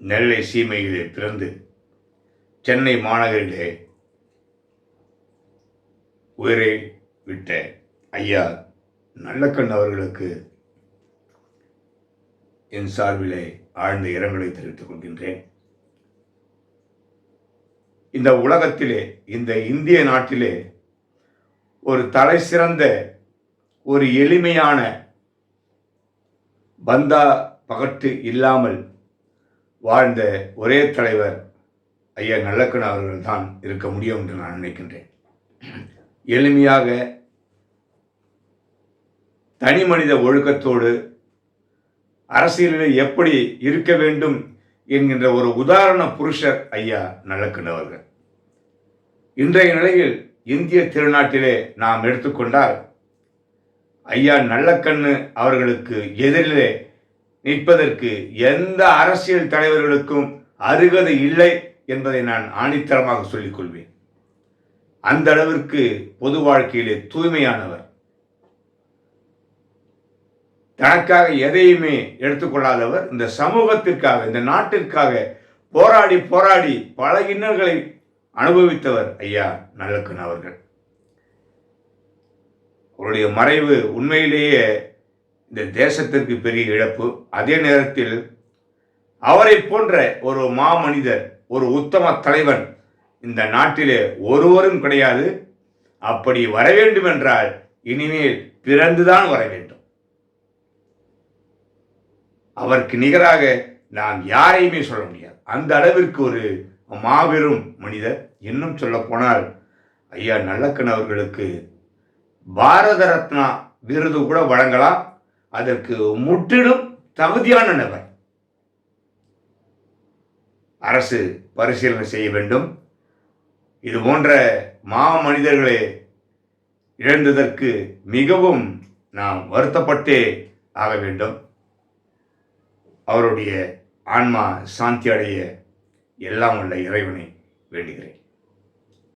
நெல்லை சீமையிலே பிறந்து சென்னை மாநகரிலே உயிரை விட்ட ஐயா நல்லக்கண் அவர்களுக்கு என் சார்பிலே ஆழ்ந்த இரங்கலை தெரிவித்துக் கொள்கின்றேன். இந்த உலகத்திலே, இந்த இந்திய நாட்டிலே ஒரு தலை சிறந்த, ஒரு எளிமையான, பந்தா பகட்டு இல்லாமல் வாழ்ந்த ஒரே தலைவர் ஐயா நல்லக்கண் அவர்கள் தான் இருக்க முடியும் என்று நான் நினைக்கின்றேன். எளிமையாக, தனி மனித ஒழுக்கத்தோடு அரசியலில் எப்படி இருக்க வேண்டும் என்கின்ற ஒரு உதாரண புருஷர் ஐயா நல்லக்கண் அவர்கள். இன்றைய நிலையில் இந்திய திருநாட்டிலே நாம் எடுத்துக்கொண்டால் ஐயா நல்லக்கண்ணு அவர்களுக்கு எதிரிலே நிற்பதற்கு எந்த அரசியல் தலைவர்களுக்கும் அருகதை இல்லை என்பதை நான் ஆணித்தரமாக சொல்லிக் கொள்வேன். அந்த அளவிற்கு பொது வாழ்க்கையிலே தூய்மையானவர். தனக்காக எதையுமே எடுத்துக்கொள்ளாதவர். இந்த சமூகத்திற்காக, இந்த நாட்டிற்காக போராடி போராடி பல இன்னல்களை அனுபவித்தவர் ஐயா நல்லக்கண் அவர்கள். அவருடைய மறைவு உண்மையிலேயே இந்த தேசத்திற்கு பெரிய இழப்பு. அதே நேரத்தில் அவரை போன்ற ஒரு மாமனிதர், ஒரு உத்தம தலைவன் இந்த நாட்டிலே ஒருவரும் கிடையாது. அப்படி வர வேண்டும் என்றால் இனிமேல் பிறந்துதான் வர வேண்டும். அவருக்கு நிகராக நாம் யாரையுமே சொல்ல முடியாது. அந்த அளவிற்கு ஒரு மாபெரும் மனிதர். இன்னும் சொல்ல போனால் ஐயா நல்லக்கண் அவர்களுக்கு பாரத ரத்னா விருது கூட வழங்கலாம். அதற்கு முற்றிலும் தகுதியான நபர். அரசு பரிசீலனை செய்ய வேண்டும். இது போன்ற மாமனிதர்களை இழந்ததற்கு மிகவும் நாம் வருத்தப்பட்டே ஆக வேண்டும். அவருடைய ஆன்மா சாந்தி அடைய எல்லாம் உள்ள இறைவனை வேண்டுகிறேன்.